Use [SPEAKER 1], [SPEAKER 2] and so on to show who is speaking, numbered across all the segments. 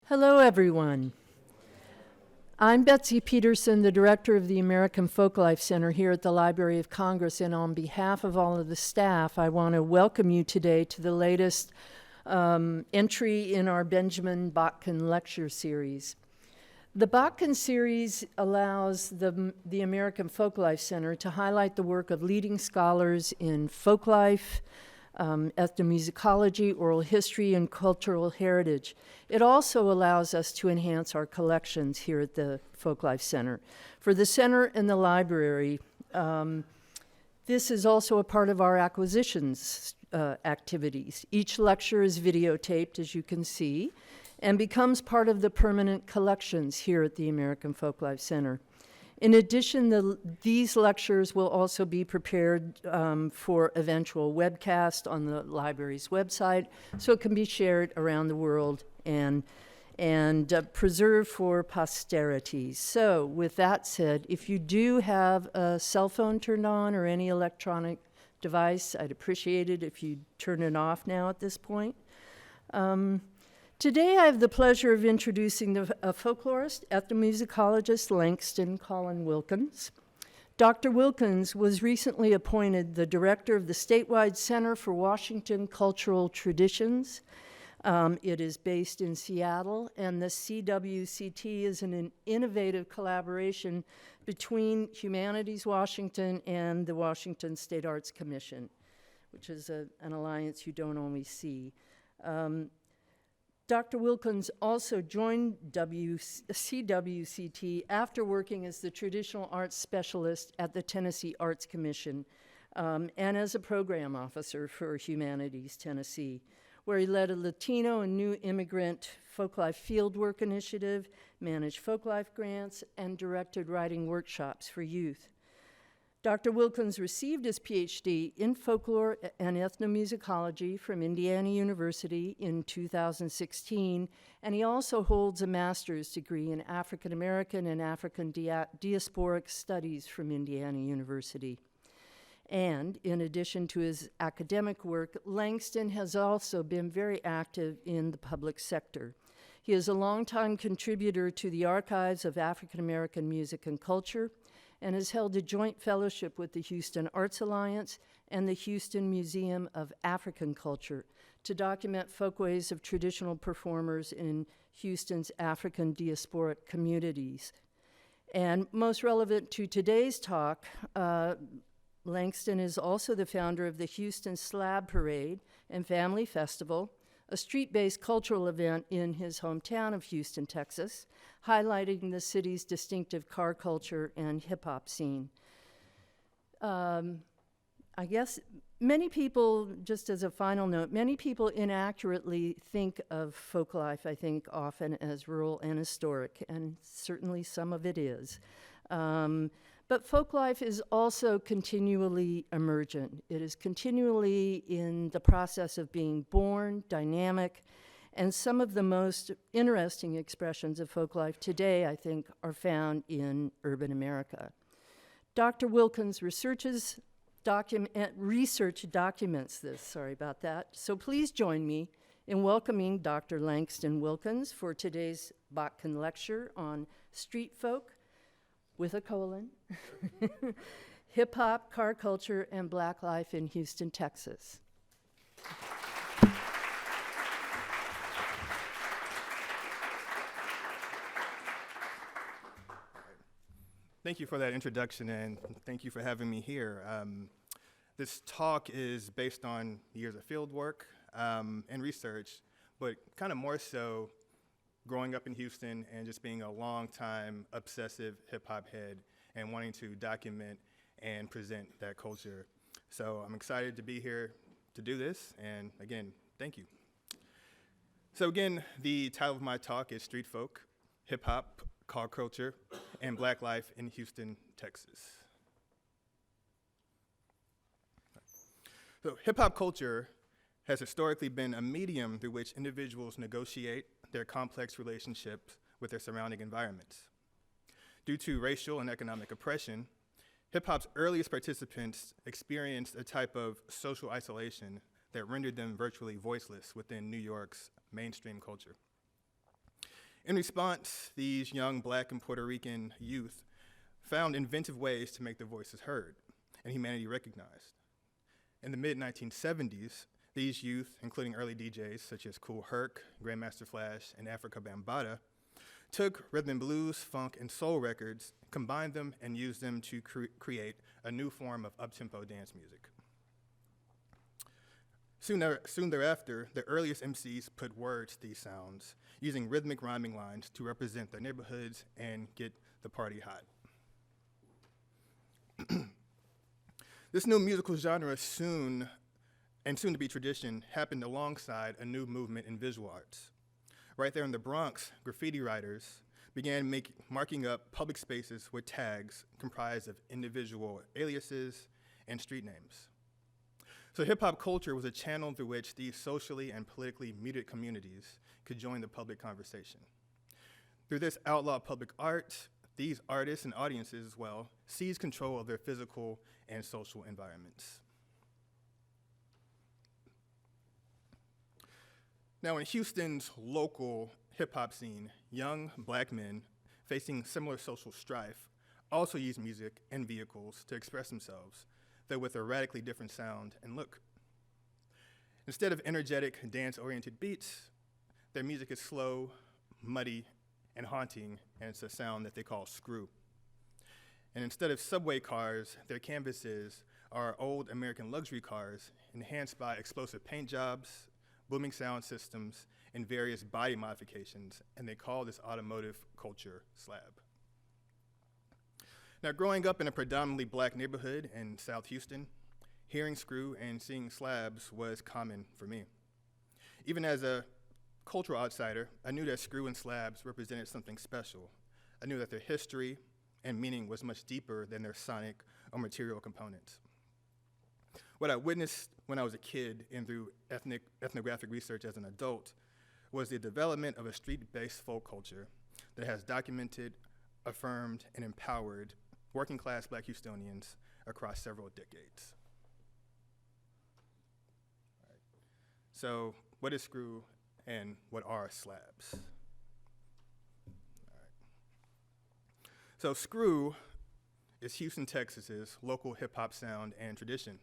[SPEAKER 1] Hello, everyone. I'm Betsy Peterson, the director of the American Folklife Center here at the Library of Congress, and on behalf of all of the staff, I want to welcome you today to the latest entry in our Benjamin Botkin lecture series. The Botkin series allows the American Folklife Center to highlight the work of leading scholars in folklife, ethnomusicology, oral history, and cultural heritage. It also allows us to enhance our collections here at the Folklife Center. For the center and the library, this is also a part of our acquisitions activities. Each lecture is videotaped, as you can see, and becomes part of the permanent collections here at the American Folklife Center. In addition, these lectures will also be prepared for eventual webcast on the library's website, so it can be shared around the world and preserved for posterity. So with that said, if you do have a cell phone turned on or any electronic device, I'd appreciate it if you turn it off now at this point. Today I have the pleasure of introducing a folklorist, ethnomusicologist, Langston Collin Wilkins. Dr. Wilkins was recently appointed the director of the statewide Center for Washington Cultural Traditions. It is based in Seattle, and the CWCT is an innovative collaboration between Humanities Washington and the Washington State Arts Commission, which is an alliance you don't always see. Dr. Wilkins also joined CWCT after working as the traditional arts specialist at the Tennessee Arts Commission and as a program officer for Humanities Tennessee, where he led a Latino and new immigrant folklife fieldwork initiative, managed folklife grants, and directed writing workshops for youth. Dr. Wilkins received his PhD in folklore and ethnomusicology from Indiana University in 2016, and he also holds a master's degree in African American and African diasporic studies from Indiana University. And in addition to his academic work, Langston has also been very active in the public sector. He is a longtime contributor to the Archives of African American Music and Culture, and has held a joint fellowship with the Houston Arts Alliance and the Houston Museum of African Culture to document folkways of traditional performers in Houston's African diasporic communities. And most relevant to today's talk, Langston is also the founder of the Houston Slab Parade and Family Festival, a street-based cultural event in his hometown of Houston, Texas, highlighting the city's distinctive car culture and hip-hop scene. I guess many people, just as a final note, many people inaccurately think of folklife, I think, often as rural and historic, and certainly some of it is. But folklife is also continually emergent. It is continually in the process of being born, dynamic, and some of the most interesting expressions of folklife today, I think, are found in urban America. Dr. Wilkins' research documents this, sorry about that. So please join me in welcoming Dr. Langston Wilkins for today's Botkin lecture on street folk, with a colon, hip-hop, car culture, and black life in Houston, Texas.
[SPEAKER 2] Thank you for that introduction, and thank you for having me here. This talk is based on years of field work and research, but kind of more so growing up in Houston and just being a long-time obsessive hip-hop head and wanting to document and present that culture. So I'm excited to be here to do this, and again, thank you. So again, the title of my talk is Street Folk, Hip-Hop, Car Culture, and Black Life in Houston, Texas. So hip-hop culture has historically been a medium through which individuals negotiate their complex relationships with their surrounding environments. Due to racial and economic oppression, hip-hop's earliest participants experienced a type of social isolation that rendered them virtually voiceless within New York's mainstream culture. In response, these young Black and Puerto Rican youth found inventive ways to make their voices heard and humanity recognized. In the mid-1970s, these youth, including early DJs such as Kool Herc, Grandmaster Flash, and Africa Bambaataa, took rhythm and blues, funk, and soul records, combined them, and used them to create a new form of up-tempo dance music. Soon thereafter, the earliest MCs put words to these sounds, using rhythmic rhyming lines to represent their neighborhoods and get the party hot. This new musical genre soon to be tradition happened alongside a new movement in visual arts. Right there in the Bronx, graffiti writers began marking up public spaces with tags comprised of individual aliases and street names. So hip-hop culture was a channel through which these socially and politically muted communities could join the public conversation. Through this outlaw public art, these artists and audiences as well seized control of their physical and social environments. Now in Houston's local hip-hop scene, young Black men facing similar social strife also use music and vehicles to express themselves, though with a radically different sound and look. Instead of energetic, dance-oriented beats, their music is slow, muddy, and haunting, and it's a sound that they call screw. And instead of subway cars, their canvases are old American luxury cars enhanced by explosive paint jobs, booming sound systems, and various body modifications, and they call this automotive culture slab. Now, growing up in a predominantly Black neighborhood in South Houston, hearing screw and seeing slabs was common for me. Even as a cultural outsider, I knew that screw and slabs represented something special. I knew that their history and meaning was much deeper than their sonic or material components. What I witnessed when I was a kid and through ethnographic research as an adult was the development of a street-based folk culture that has documented, affirmed, and empowered working-class Black Houstonians across several decades. All right. So what is screw and what are slabs? All right. So screw is Houston, Texas's local hip-hop sound and tradition.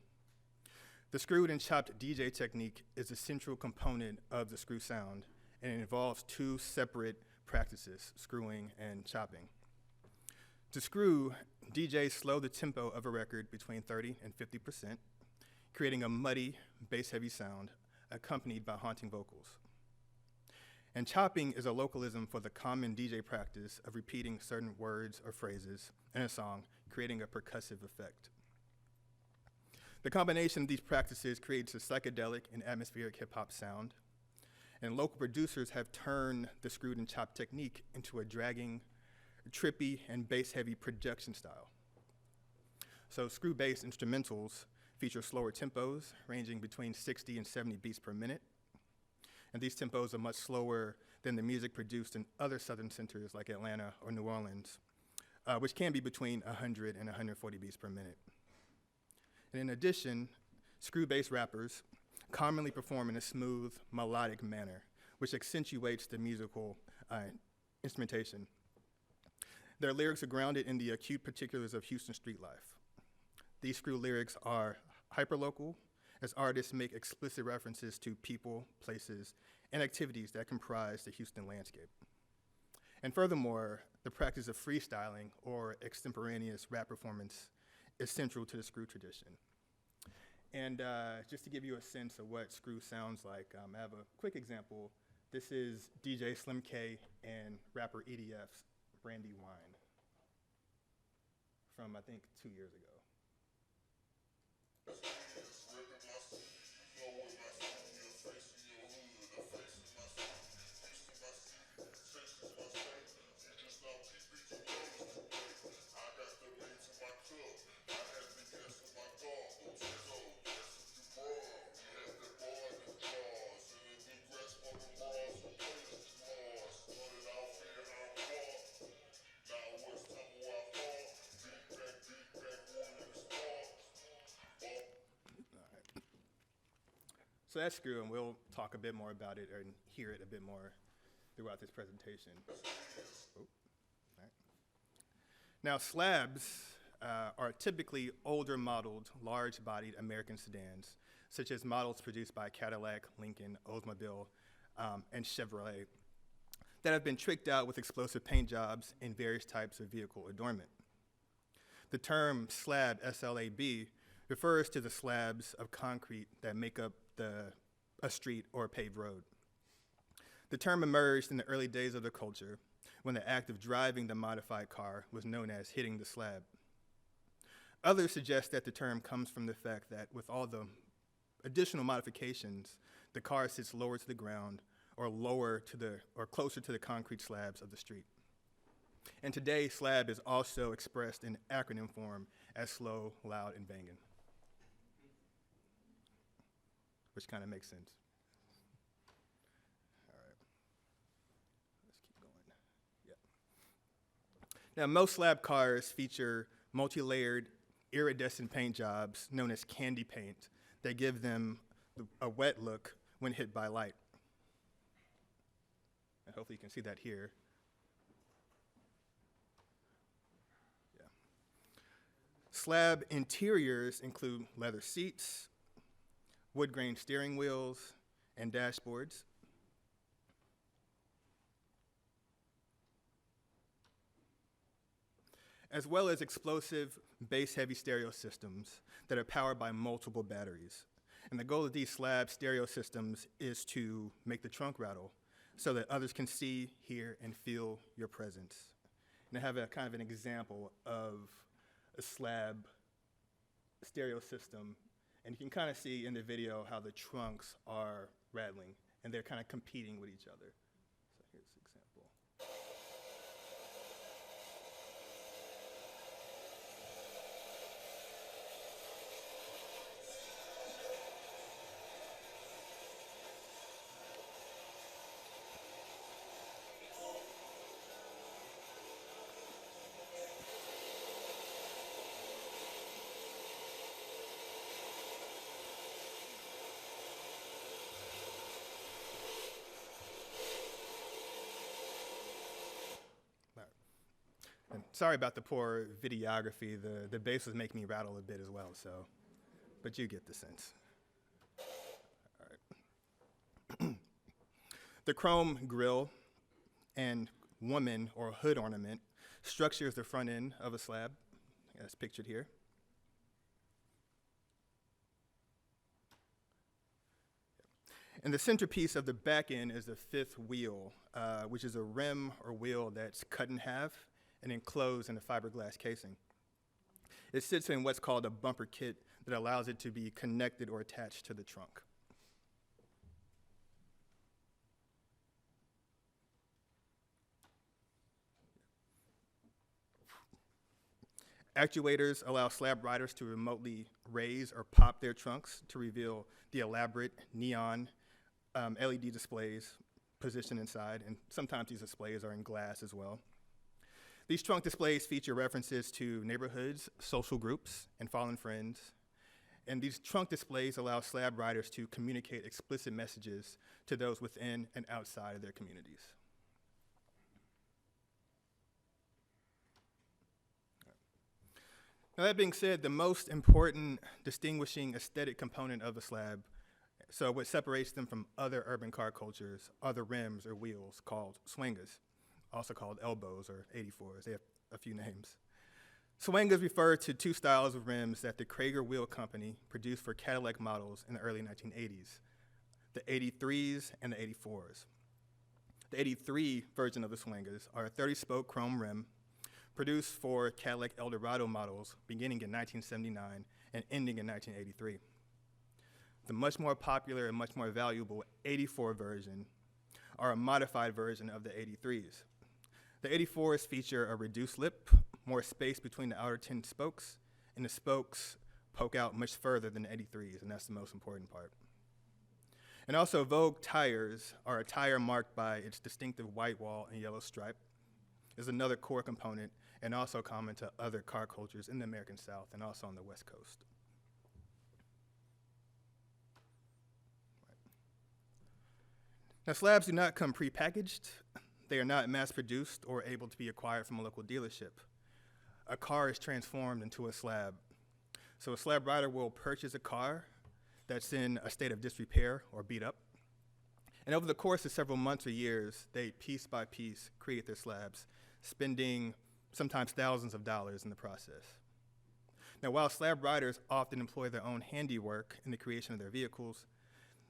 [SPEAKER 2] The screwed and chopped DJ technique is a central component of the screw sound, and it involves two separate practices, screwing and chopping. To screw, DJs slow the tempo of a record between 30 and 50%, creating a muddy, bass-heavy sound accompanied by haunting vocals. And chopping is a localism for the common DJ practice of repeating certain words or phrases in a song, creating a percussive effect. The combination of these practices creates a psychedelic and atmospheric hip-hop sound, and local producers have turned the screwed and chopped technique into a dragging, trippy, and bass-heavy production style. So screw-based instrumentals feature slower tempos, ranging between 60 and 70 beats per minute, and these tempos are much slower than the music produced in other southern centers like Atlanta or New Orleans, which can be between 100 and 140 beats per minute. And in addition, screw-based rappers commonly perform in a smooth, melodic manner, which accentuates the musical instrumentation. Their lyrics are grounded in the acute particulars of Houston street life. These screw lyrics are hyperlocal, as artists make explicit references to people, places, and activities that comprise the Houston landscape. And furthermore, the practice of freestyling or extemporaneous rap performance is central to the screw tradition. And just to give you a sense of what screw sounds like, I have a quick example. This is DJ Slim K and rapper EDF's Brandy Wine from, I think, 2 years ago. So that's screw, and we'll talk a bit more about it and hear it a bit more throughout this presentation. Oh, all right. Now, slabs are typically older modeled, large-bodied American sedans, such as models produced by Cadillac, Lincoln, Oldsmobile, and Chevrolet, that have been tricked out with explosive paint jobs and various types of vehicle adornment. The term slab, S-L-A-B, refers to the slabs of concrete that make up a street or a paved road. The term emerged in the early days of the culture when the act of driving the modified car was known as hitting the slab. Others suggest that the term comes from the fact that with all the additional modifications, the car sits lower to the ground or closer to the concrete slabs of the street. And today, slab is also expressed in acronym form as slow, loud, and banging, which kind of makes sense. All right, let's keep going. Yeah. Now, most slab cars feature multi-layered iridescent paint jobs known as candy paint that give them a wet look when hit by light. And hopefully you can see that here. Yeah. Slab interiors include leather seats, wood grain steering wheels, and dashboards. As well as explosive bass-heavy stereo systems that are powered by multiple batteries. And the goal of these slab stereo systems is to make the trunk rattle so that others can see, hear, and feel your presence. And I have a kind of an example of a slab stereo system, and you can kind of see in the video how the trunks are rattling, and they're kind of competing with each other. So here's an example. And sorry about the poor videography. The bass was making me rattle a bit as well, so, but you get the sense. All right. The chrome grille and woman or hood ornament structures the front end of a slab, as pictured here. And the centerpiece of the back end is the fifth wheel, which is a rim or wheel that's cut in half and enclosed in a fiberglass casing. It sits in what's called a bumper kit that allows it to be connected or attached to the trunk. Actuators allow slab riders to remotely raise or pop their trunks to reveal the elaborate neon LED displays positioned inside, and sometimes these displays are in glass as well. These trunk displays feature references to neighborhoods, social groups, and fallen friends. And these trunk displays allow slab riders to communicate explicit messages to those within and outside of their communities. Now, that being said, the most important distinguishing aesthetic component of a slab, so what separates them from other urban car cultures, are the rims or wheels called swangers, also called elbows or 84s. They have a few names. Swangers refer to two styles of rims that the Krager Wheel Company produced for Cadillac models in the early 1980s, the 83s and the 84s. The 83 version of the swangers are a 30-spoke chrome rim produced for Cadillac Eldorado models beginning in 1979 and ending in 1983. The much more popular and much more valuable 84 version are a modified version of the 83s. The 84s feature a reduced lip, more space between the outer 10 spokes, and the spokes poke out much further than the 83s, and that's the most important part. And also, Vogue tires are a tire marked by its distinctive white wall and yellow stripe, is another core component and also common to other car cultures in the American South and also on the West Coast. Now, slabs do not come prepackaged. They are not mass-produced or able to be acquired from a local dealership. A car is transformed into a slab. So a slab rider will purchase a car that's in a state of disrepair or beat up. And over the course of several months or years, they piece by piece create their slabs, spending sometimes thousands of dollars in the process. Now, while slab riders often employ their own handiwork in the creation of their vehicles,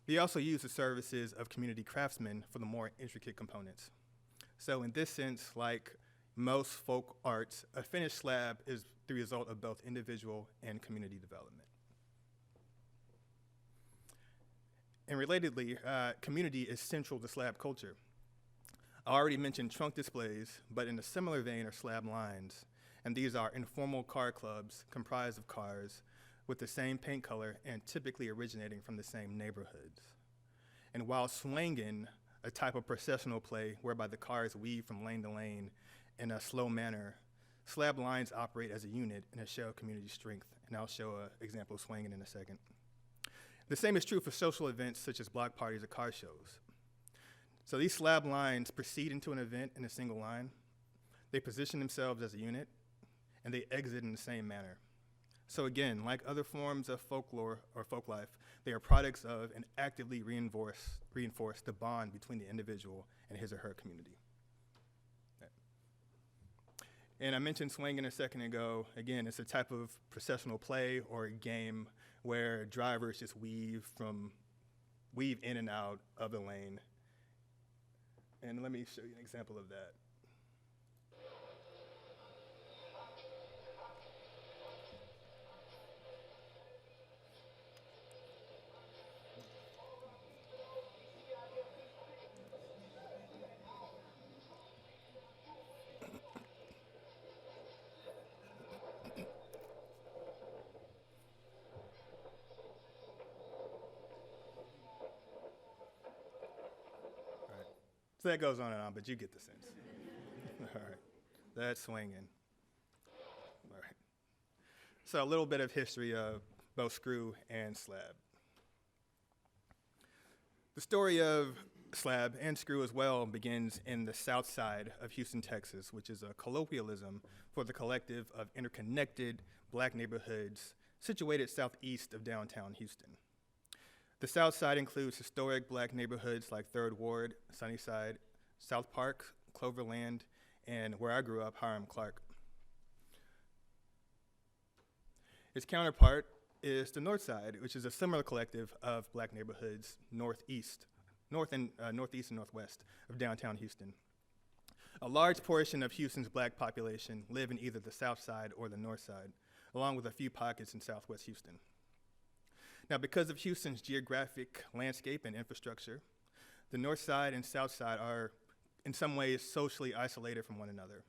[SPEAKER 2] they also use the services of community craftsmen for the more intricate components. So in this sense, like most folk arts, a finished slab is the result of both individual and community development. And relatedly, community is central to slab culture. I already mentioned trunk displays, but in a similar vein are slab lines. And these are informal car clubs comprised of cars with the same paint color and typically originating from the same neighborhoods. And while swangin', a type of processional play whereby the cars weave from lane to lane in a slow manner, slab lines operate as a unit in a show of community strength. And I'll show an example of swangin' in a second. The same is true for social events such as block parties or car shows. So these slab lines proceed into an event in a single line. They position themselves as a unit, and they exit in the same manner. So again, like other forms of folklore or folklife, they are products of and actively reinforce the bond between the individual and his or her community. Okay. And I mentioned swinging a second ago. Again, it's a type of processional play or a game where drivers just weave in and out of the lane. And let me show you an example of that. So that goes on and on, but you get the sense. All right, that's swinging. All right. So a little bit of history of both screw and slab. The story of slab and screw as well begins in the Southside of Houston, Texas, which is a colloquialism for the collective of interconnected black neighborhoods situated southeast of downtown Houston. The South Side includes historic black neighborhoods like 3rd Ward, Sunnyside, South Park, Cloverland, and where I grew up, Hiram Clark. Its counterpart is the North Side, which is a similar collective of black neighborhoods north and northwest of downtown Houston. A large portion of Houston's black population live in either the South Side or the North Side, along with a few pockets in Southwest Houston. Now, because of Houston's geographic landscape and infrastructure, the North Side and South Side are in some ways socially isolated from one another.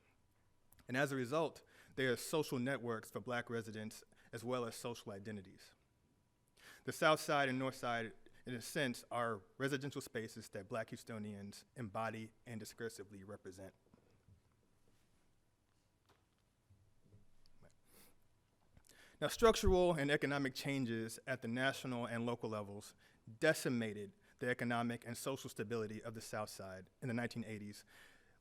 [SPEAKER 2] And as a result, there are social networks for black residents as well as social identities. The South Side and North Side, in a sense, are residential spaces that black Houstonians embody and discursively represent. Now, structural and economic changes at the national and local levels decimated the economic and social stability of the South Side in the 1980s,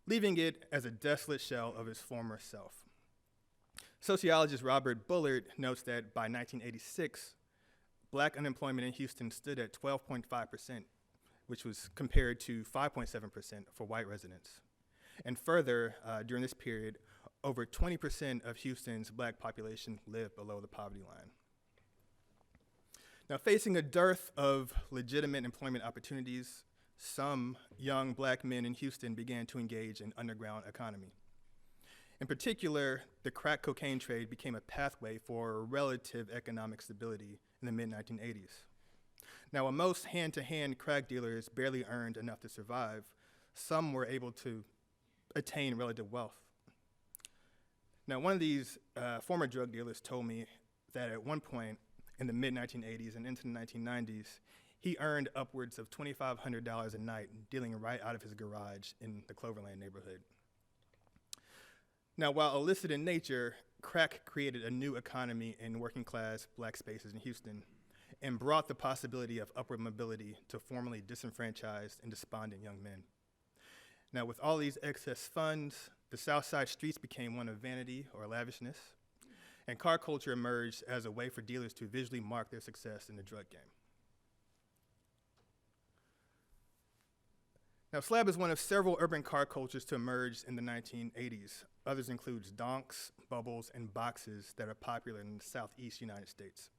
[SPEAKER 2] leaving it as a desolate shell of its former self. Sociologist Robert Bullard notes that by 1986, black unemployment in Houston stood at 12.5%, which was compared to 5.7% for white residents. And further, during this period, over 20% of Houston's black population lived below the poverty line. Now, facing a dearth of legitimate employment opportunities, some young black men in Houston began to engage in underground economy. In particular, the crack cocaine trade became a pathway for relative economic stability in the mid-1980s. Now, while most hand-to-hand crack dealers barely earned enough to survive, some were able to attain relative wealth. Now, one of these former drug dealers told me that at one point in the mid-1980s and into the 1990s, he earned upwards of $2,500 a night dealing right out of his garage in the Cloverland neighborhood. Now, while illicit in nature, crack created a new economy in working-class black spaces in Houston, and brought the possibility of upward mobility to formerly disenfranchised and despondent young men. Now, with all these excess funds, the Southside streets became one of vanity or lavishness, and car culture emerged as a way for dealers to visually mark their success in the drug game. Now, slab is one of several urban car cultures to emerge in the 1980s. Others include donks, bubbles, and boxes that are popular in the Southeast United States.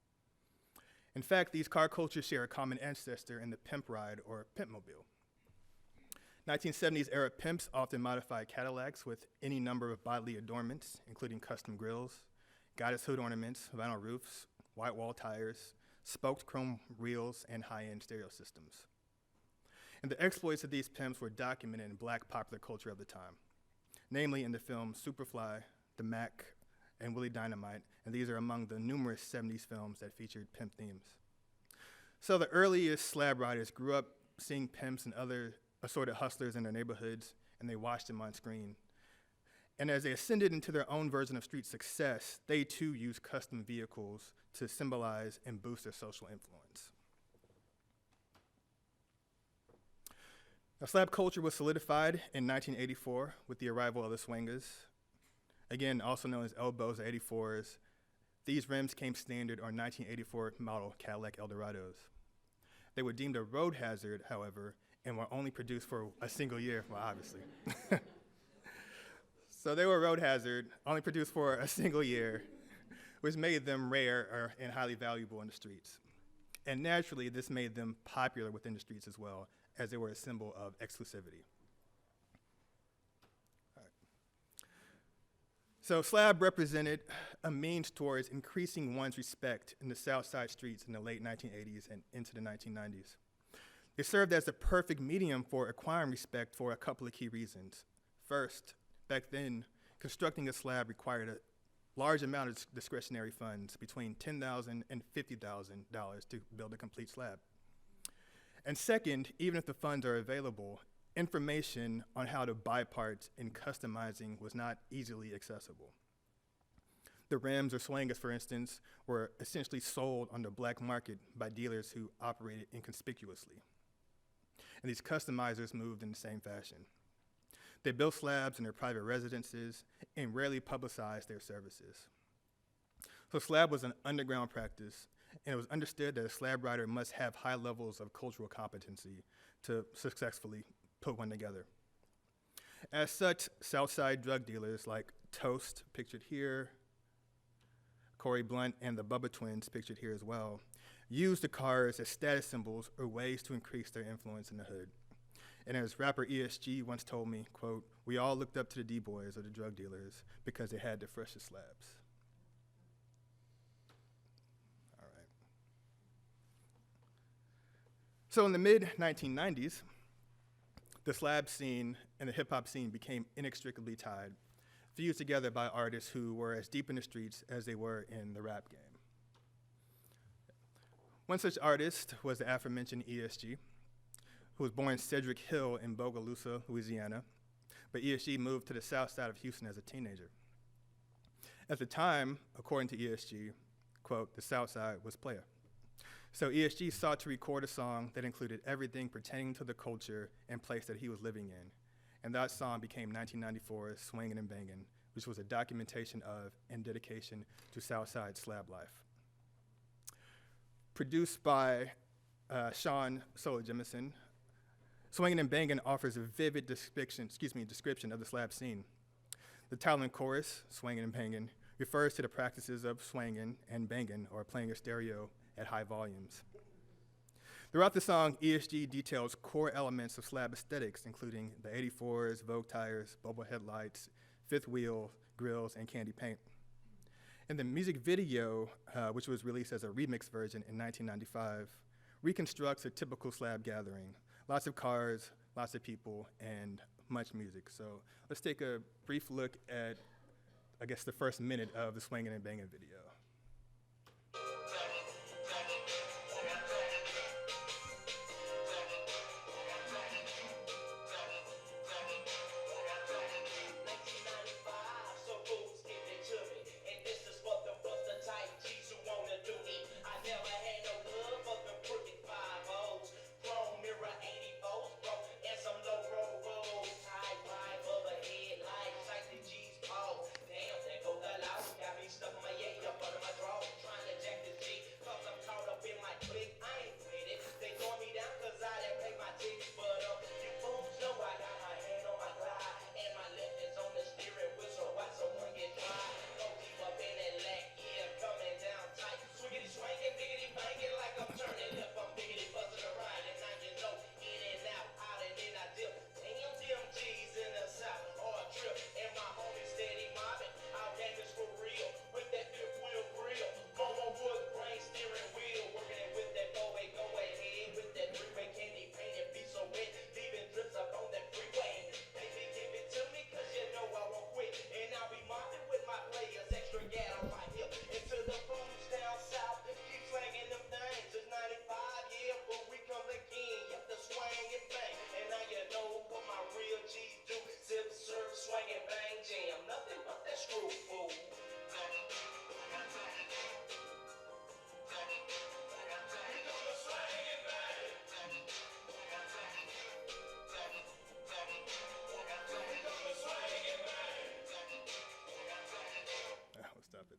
[SPEAKER 2] In fact, these car cultures share a common ancestor in the pimp ride or pimpmobile. 1970s era pimps often modified Cadillacs with any number of bodily adornments, including custom grills, goddess hood ornaments, vinyl roofs, white wall tires, spoked chrome wheels, and high-end stereo systems. And the exploits of these pimps were documented in black popular culture of the time, namely in the films Superfly, The Mac, and Willie Dynamite, and these are among the numerous 70s films that featured pimp themes. So the earliest slab riders grew up seeing pimps and other assorted hustlers in their neighborhoods, and they watched them on screen. And as they ascended into their own version of street success, they too used custom vehicles to symbolize and boost their social influence. Now, slab culture was solidified in 1984 with the arrival of the swingers, again also known as elbows or 84s. These rims came standard on 1984 model Cadillac Eldorados. They were deemed a road hazard, however, and were only produced for a single year, well, obviously. So they were a road hazard, only produced for a single year, which made them rare and highly valuable in the streets. And naturally, this made them popular within the streets as well, as they were a symbol of exclusivity. All right. So slab represented a means towards increasing one's respect in the Southside streets in the late 1980s and into the 1990s. It served as the perfect medium for acquiring respect for a couple of key reasons. First, back then, constructing a slab required a large amount of discretionary funds, between $10,000 and $50,000 to build a complete slab. And second, even if the funds are available, information on how to buy parts and customizing was not easily accessible. The rims or swingers, for instance, were essentially sold on the black market by dealers who operated inconspicuously. And these customizers moved in the same fashion. They built slabs in their private residences and rarely publicized their services. So slab was an underground practice, and it was understood that a slab rider must have high levels of cultural competency to successfully put one together. As such, Southside drug dealers like Toast, pictured here, Corey Blunt, and the Bubba Twins, pictured here as well, used the cars as status symbols or ways to increase their influence in the hood. And as rapper ESG once told me, quote, "We all looked up to the D-boys or the drug dealers because they had the freshest slabs." All right. So in the mid-1990s, the slab scene and the hip-hop scene became inextricably tied, fused together by artists who were as deep in the streets as they were in the rap game. One such artist was the aforementioned ESG, who was born Cedric Hill in Bogalusa, Louisiana, but ESG moved to the south side of Houston as a teenager. At the time, according to ESG, quote, "the south side was playa." So ESG sought to record a song that included everything pertaining to the culture and place that he was living in. And that song became 1994's Swingin' and Bangin', which was a documentation of and dedication to Southside slab life. Produced by Sean Solo Jemison, Swingin' and Bangin' offers a vivid description of the slab scene. The title and chorus, Swingin' and Bangin', refers to the practices of swinging and banging, or playing a stereo at high volumes. Throughout the song, ESG details core elements of slab aesthetics, including the 84s, Vogue tires, bubble headlights, fifth wheel, grills, and candy paint. And the music video, which was released as a remix version in 1995, reconstructs a typical slab gathering. Lots of cars, lots of people, and much music. So let's take a brief look at, I guess, the first minute of the Swingin' and Bangin' video.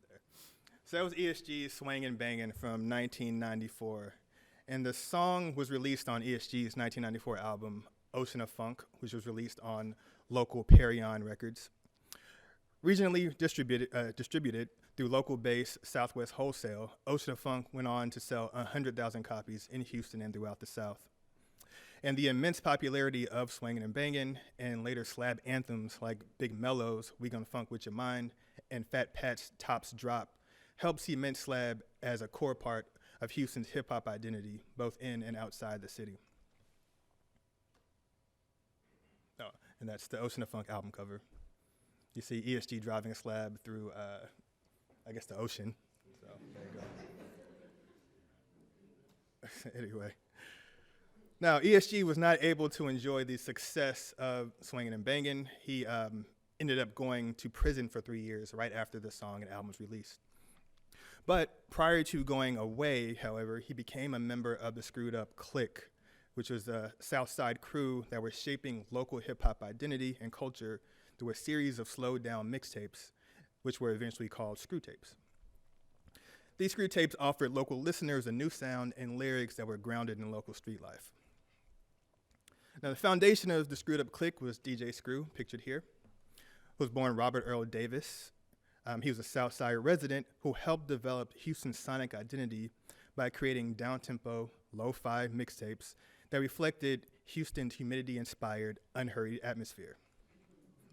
[SPEAKER 2] there. So that was ESG's Swangin' Bangin' from 1994. And the song was released on ESG's 1994 album, Ocean of Funk, which was released on local Perion Records. Regionally distributed through local base Southwest Wholesale, Ocean of Funk went on to sell 100,000 copies in Houston and throughout the South. And the immense popularity of Swangin' and Bangin' and later slab anthems like Big Mello's We Gon' Funk With Your Mind and Fat Pat's Tops Drop helped cement slab as a core part of Houston's hip-hop identity, both in and outside the city. Oh, and that's the Ocean of Funk album cover. You see ESG driving a slab through, I guess, the ocean. So there you go. Anyway. Now, ESG was not able to enjoy the success of Swangin' and Bangin'. He ended up going to prison for 3 years right after the song and album was released. But prior to going away, however, he became a member of the Screwed Up Clique, which was a Southside crew that were shaping local hip-hop identity and culture through a series of slowed-down mixtapes, which were eventually called screw tapes. These screw tapes offered local listeners a new sound and lyrics that were grounded in local street life. Now, the foundation of the Screwed Up Clique was DJ Screw, pictured here, who was born Robert Earl Davis. He was a Southside resident who helped develop Houston's sonic identity by creating down-tempo, lo-fi mixtapes that reflected Houston's humidity-inspired, unhurried atmosphere.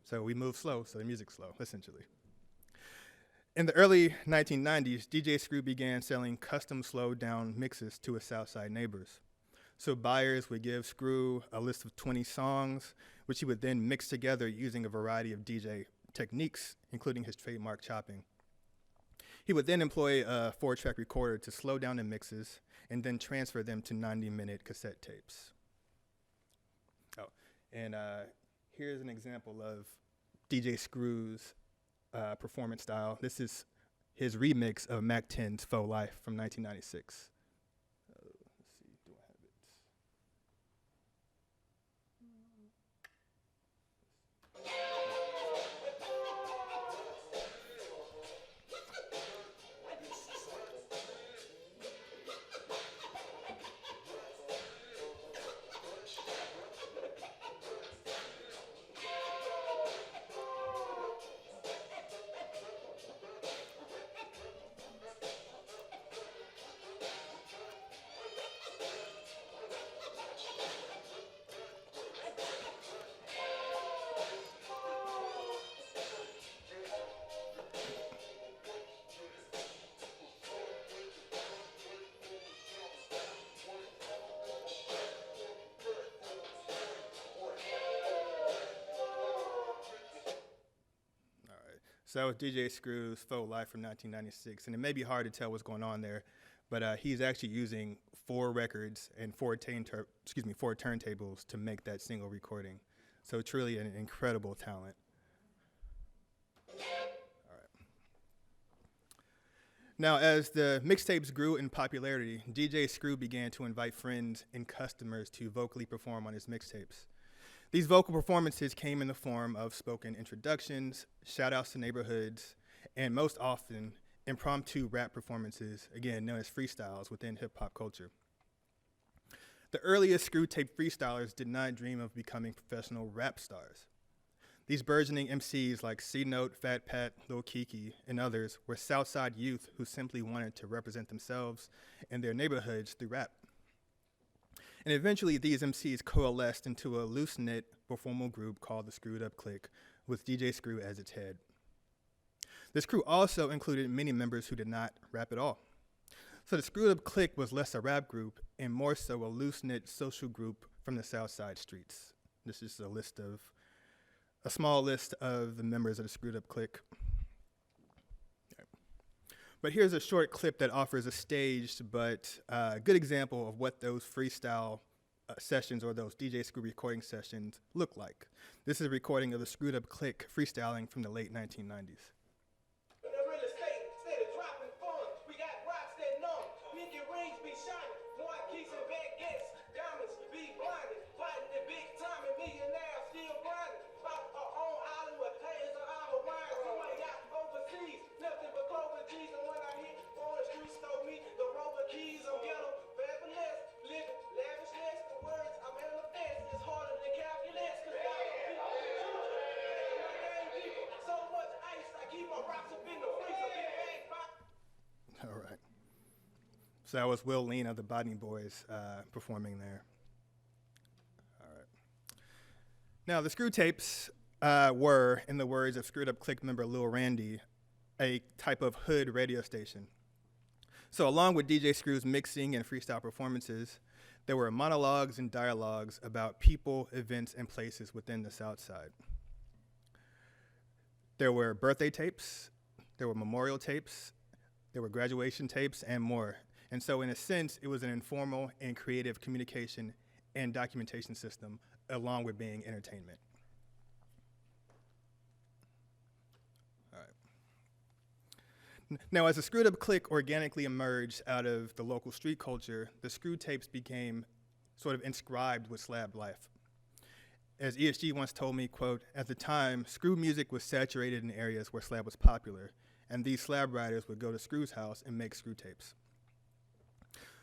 [SPEAKER 2] So we move slow, so the music's slow, essentially. In the early 1990s, DJ Screw began selling custom slowed-down mixes to his Southside neighbors. So buyers would give Screw a list of 20 songs, which he would then mix together using a variety of DJ techniques, including his trademark chopping. He would then employ a 4-track recorder to slow down the mixes and then transfer them to 90-minute cassette tapes. Oh, and here's an example of DJ Screw's performance style. This is his remix of Mac 10's Faux Life from 1996. Let's see, do I have it? So that was DJ Screw's Faux Life from 1996, and it may be hard to tell what's going on there, but he's actually using 4 records and 4 turntables to make that single recording. So truly an incredible talent. All right. Now, as the mixtapes grew in popularity, DJ Screw began to invite friends and customers to vocally perform on his mixtapes. These vocal performances came in the form of spoken introductions, shout-outs to neighborhoods, and most often, impromptu rap performances, again, known as freestyles within hip-hop culture. The earliest screw tape freestylers did not dream of becoming professional rap stars. These burgeoning MCs like C-Note, Fat Pat, Lil Kiki, and others were Southside youth who simply wanted to represent themselves and their neighborhoods through rap. And eventually, these MCs coalesced into a loose-knit performal group called the Screwed Up Clique, with DJ Screw as its head. This crew also included many members who did not rap at all. So the Screwed Up Clique was less a rap group and more so a loose-knit social group from the Southside streets. This is a small list of the members of the Screwed Up Clique. But here's a short clip that offers a staged but good example of what those freestyle sessions or those DJ Screw recording sessions look like. This is a recording of the Screwed Up Clique freestyling from the late 1990s.
[SPEAKER 3] Overseas, nothing but clothing
[SPEAKER 2] So that was Will Lean of the Botkin Boys performing there. All right. Now, the screw tapes were, in the words of Screwed Up Click member Lil Randy, a type of hood radio station. So along with DJ Screw's mixing and freestyle performances, there were monologues and dialogues about people, events, and places within the Southside. There were birthday tapes, there were memorial tapes, there were graduation tapes, and more. And so in a sense, it was an informal and creative communication and documentation system, along with being entertainment. All right. Now, as the Screwed Up Click organically emerged out of the local street culture, the screw tapes became sort of inscribed with slab life. As ESG once told me, quote, "At the time, screw music was saturated in areas where slab was popular, and these slab riders would go to Screw's house and make screw tapes."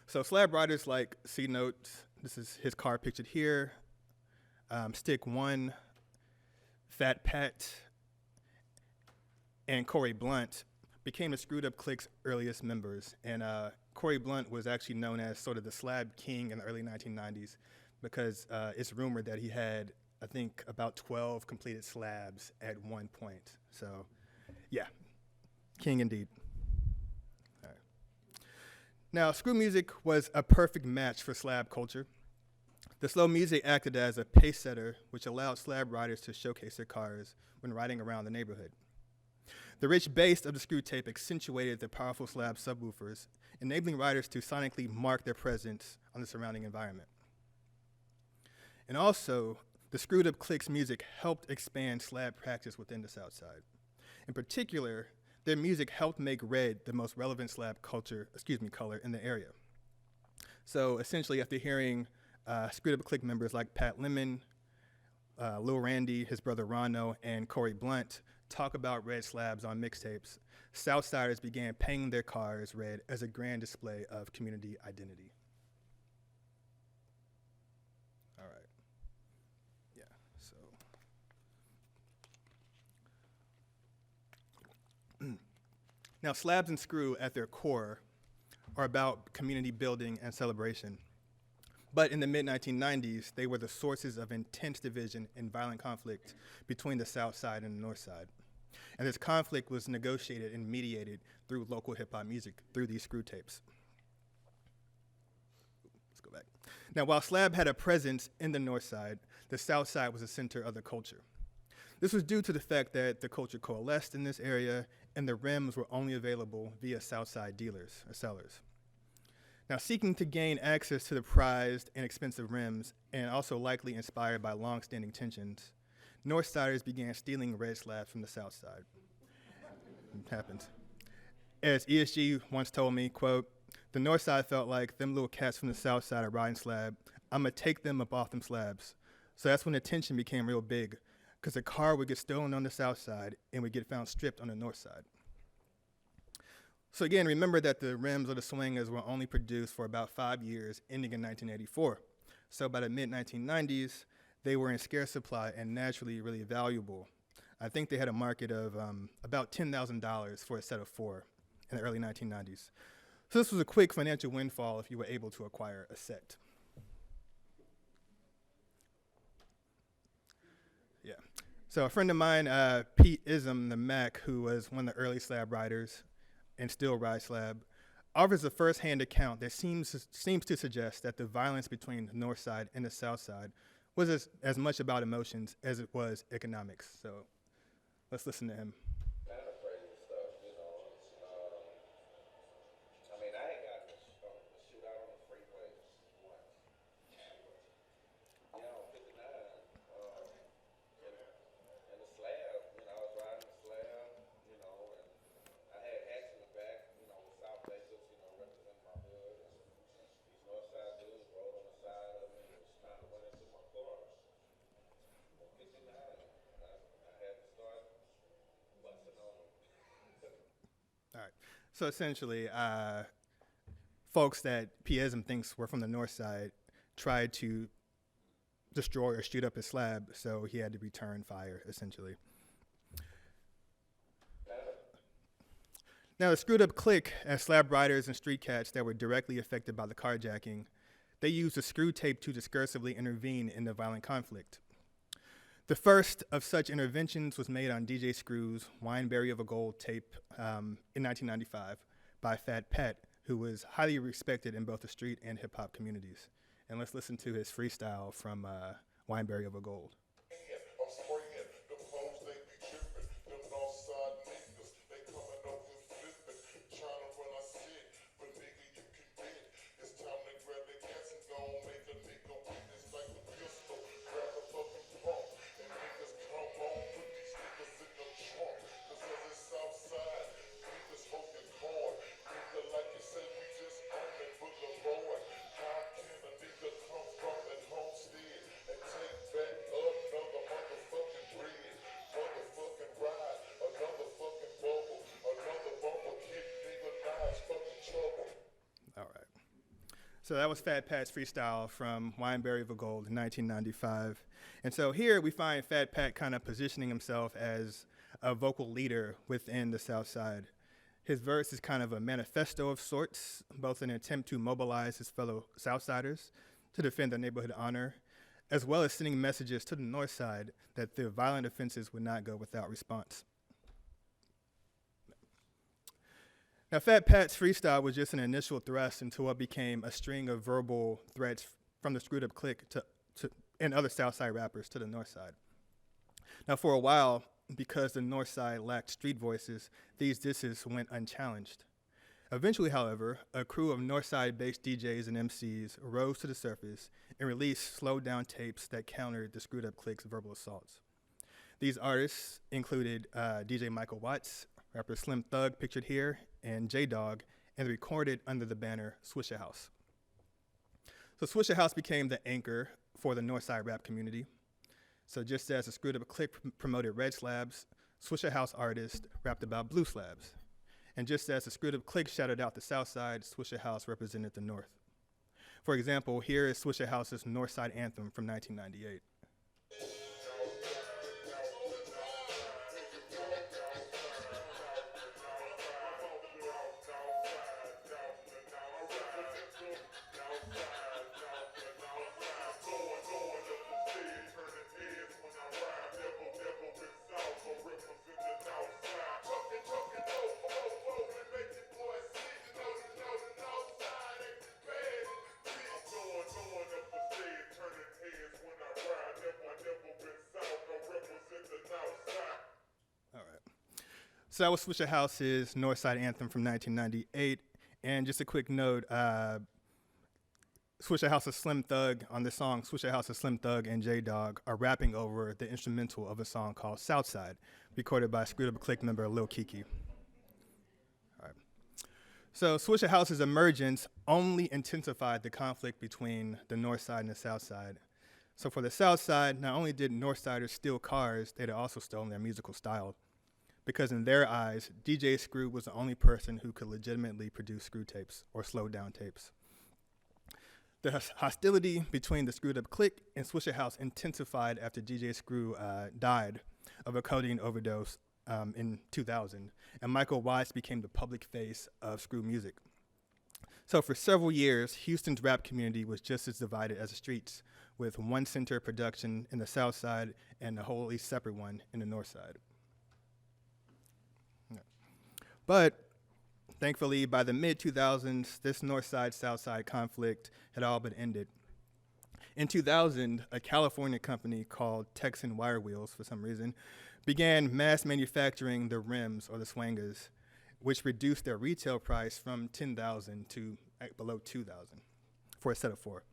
[SPEAKER 2] So slab riders like C-Note, this is his car pictured here, Stick One, Fat Pat, and Corey Blunt became the Screwed Up Click's earliest members. And Corey Blunt was actually known as sort of the slab king in the early 1990s because it's rumored that he had, I think, about 12 completed slabs at one point. So, yeah, king indeed. All right. Now, screw music was a perfect match for slab culture. The slow music acted as a pace setter, which allowed slab riders to showcase their cars when riding around the neighborhood. The rich bass of the screw tape accentuated the powerful slab subwoofers, enabling riders to sonically mark their presence on the surrounding environment. And also, the Screwed Up Click's music helped expand slab practice within the Southside. In particular, their music helped make red the most relevant slab color in the area. So essentially, after hearing Screwed Up Click members like Pat Lemon, Lil Randy, his brother Rono, and Corey Blunt talk about red slabs on mixtapes, Southsiders began painting their cars red as a grand display of community identity. All right. Yeah, so. Now, slabs and screw at their core are about community building and celebration. But in the mid-1990s, they were the sources of intense division and violent conflict between the South Side and the North Side. And this conflict was negotiated and mediated through local hip-hop music, through these screw tapes. Let's go back. Now, while slab had a presence in the North Side, the South Side was the center of the culture. This was due to the fact that the culture coalesced in this area, and the rims were only available via South Side dealers or sellers. Now, seeking to gain access to the prized and expensive rims, and also likely inspired by long-standing tensions, Northsiders began stealing red slabs from the South Side. It happens. As ESG once told me, quote, "The North Side felt like them little cats from the South Side are riding slab. I'm gonna take them up off them slabs." So that's when the tension became real big, because a car would get stolen on the South Side and would get found stripped on the North Side. So again, remember that the rims or the swingers were only produced for about 5 years, ending in 1984. So by the mid-1990s, they were in scarce supply and naturally really valuable. I think they had a market of about $10,000 for a set of 4 in the early 1990s. So this was a quick financial windfall if you were able to acquire a set. Yeah. So a friend of mine, Pete Ism, the Mac, who was one of the early slab riders, and still ride slab, offers a first-hand account that seems to suggest that the violence between the North Side and the South Side was as much about emotions as it was economics. So let's listen to him.
[SPEAKER 3] Kind of crazy stuff, you know. I mean, I ain't got to shoot out on the freeway once. Yeah, on 59, and the slab, you know, I was riding the slab, you know, and I had hats in the back, you know, with South Texas, you know, representing my hood. And these North Side dudes rolled on the side of me and was trying to run into my car. On 59, I had to start busting on them.
[SPEAKER 2] All right. So essentially, folks that Piesm thinks were from the North Side tried to destroy or shoot up his slab, so he had to return fire, essentially. Now, the screwed up clique as slab riders and street cats that were directly affected by the carjacking, they used the screw tape to discursively intervene in the violent conflict. The first of such interventions was made on DJ Screw's Wineberry of a Gold tape in 1995 by Fat Pat, who was highly respected in both the street and hip hop communities. And let's listen to his freestyle from Wineberry of a Gold.
[SPEAKER 3] I'm spraying the clothes they be tripping. Them Northside niggas, they coming over flipping. Trying to run our shit, but nigga, you can bet. It's time to grab the gas and go and make a nigga witness like a pistol. Grab the fucking pump, and niggas come on, put these niggas in the trunk. Cause as it's Southside, niggas holding hard. Nigga, like you say, we just on that boulevard. How can a nigga come from that homestead and take back another motherfucking bread, motherfucking ride, another fucking bubble, another bumper kick, nigga, knives, fucking trouble.
[SPEAKER 2] All right. So that was Fat Pat's freestyle from Wineberry of a Gold in 1995. And so here we find Fat Pat kind of positioning himself as a vocal leader within the Southside. His verse is kind of a manifesto of sorts, both in an attempt to mobilize his fellow Southsiders to defend their neighborhood honor, as well as sending messages to the North Side that the violent offenses would not go without response. Now, Fat Pat's freestyle was just an initial thrust into what became a string of verbal threats from the screwed up clique and other Southside rappers to the North Side. Now, for a while, because the North Side lacked street voices, these disses went unchallenged. Eventually, however, a crew of North Side-based DJs and MCs rose to the surface and released slowed-down tapes that countered the screwed up clique's verbal assaults. These artists included DJ Michael Watts, rapper Slim Thug, pictured here, and J-Dog, and they recorded under the banner Swisher House. So Swisher House became the anchor for the Northside rap community. So just as the screwed up clique promoted red slabs, Swisher House artists rapped about blue slabs. And just as the screwed up clique shouted out the South Side, Swisher House represented the North. For example, here is Swisher House's Northside anthem from 1998. So that was Swisher House's Northside anthem from 1998. And just a quick note, Swisher House's Slim Thug, on the song Swisher House's Slim Thug and J-Dog are rapping over the instrumental of a song called Southside, recorded by Screwed Up Clique member Lil Kiki. All right. So Swisher House's emergence only intensified the conflict between the North Side and the South Side. So for the South Side, not only did Northsiders steal cars, they'd also stolen their musical style, because in their eyes, DJ Screw was the only person who could legitimately produce screw tapes or slowed down tapes. The hostility between the Screwed Up Clique and Swisher House intensified after DJ Screw died of a codeine overdose in 2000, and Michael Watts became the public face of screw music. So for several years, Houston's rap community was just as divided as the streets, with one center of production in the South Side and a wholly separate one in the North Side. But thankfully, by the mid-2000s, this North Side-South Side conflict had all but ended. In 2000, a California company called Texan Wire Wheels, for some reason, began mass manufacturing the rims, or the swangers, which reduced their retail price from $10,000 to below $2,000 for a set of 4.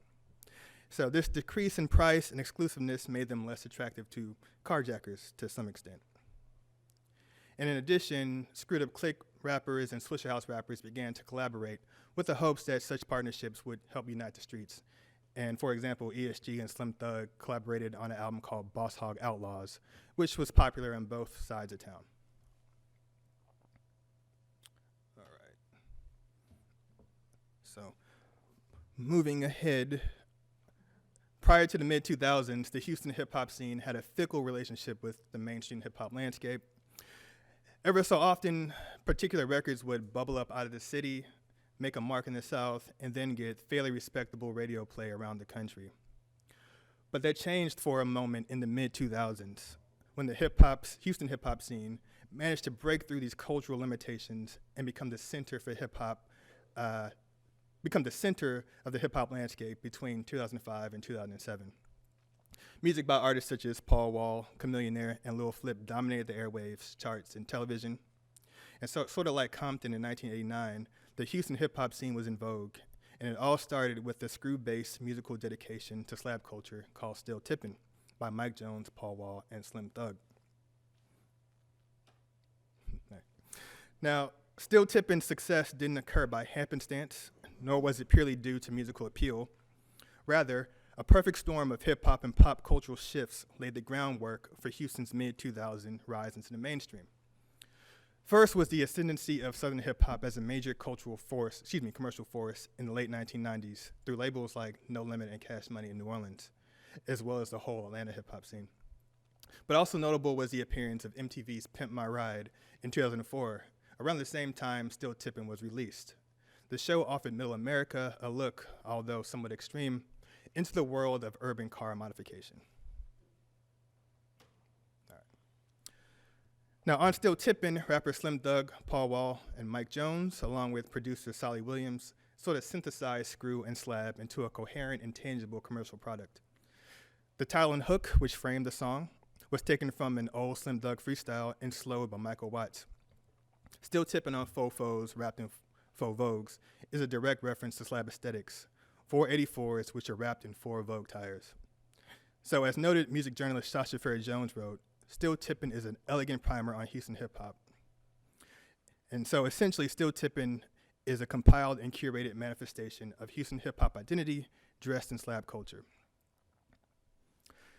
[SPEAKER 2] So this decrease in price and exclusiveness made them less attractive to carjackers to some extent. And in addition, Screwed Up Clique rappers and Swisher House rappers began to collaborate with the hopes that such partnerships would help unite the streets. And for example, ESG and Slim Thug collaborated on an album called Boss Hog Outlaws, which was popular on both sides of town. All right. So moving ahead, prior to the mid-2000s, the Houston hip-hop scene had a fickle relationship with the mainstream hip-hop landscape. Ever so often, particular records would bubble up out of the city, make a mark in the South, and then get fairly respectable radio play around the country. But that changed for a moment in the mid-2000s, when the Houston hip-hop scene managed to break through these cultural limitations and become the center for hip-hop, become the center of the hip-hop landscape between 2005 and 2007. Music by artists such as Paul Wall, Chamillionaire, and Lil Flip dominated the airwaves, charts, and television. And so, sort of like Compton in 1989, the Houston hip-hop scene was in vogue, and it all started with the screw-based musical dedication to slab culture called Still Tippin' by Mike Jones, Paul Wall, and Slim Thug. Now, Still Tippin's success didn't occur by happenstance, nor was it purely due to musical appeal. Rather, a perfect storm of hip-hop and pop cultural shifts laid the groundwork for Houston's mid-2000 rise into the mainstream. First was the ascendancy of Southern hip-hop as a major commercial force in the late 1990s through labels like No Limit and Cash Money in New Orleans, as well as the whole Atlanta hip-hop scene. But also notable was the appearance of MTV's Pimp My Ride in 2004, around the same time Still Tippin' was released. The show offered Middle America a look, although somewhat extreme, into the world of urban car modification. Now, on Still Tippin', rapper Slim Thug, Paul Wall, and Mike Jones, along with producer Solly Williams, sort of synthesized screw and slab into a coherent and tangible commercial product. The title and hook, which framed the song, was taken from an old Slim Thug freestyle and slowed by Michael Watts. Still Tippin' on Faux Foes, wrapped in Faux Vogues, is a direct reference to slab aesthetics, 484s which are wrapped in 4 Vogue tires. So as noted music journalist Sasha Fair Jones wrote, Still Tippin' is an elegant primer on Houston hip-hop. And so essentially, Still Tippin' is a compiled and curated manifestation of Houston hip-hop identity dressed in slab culture.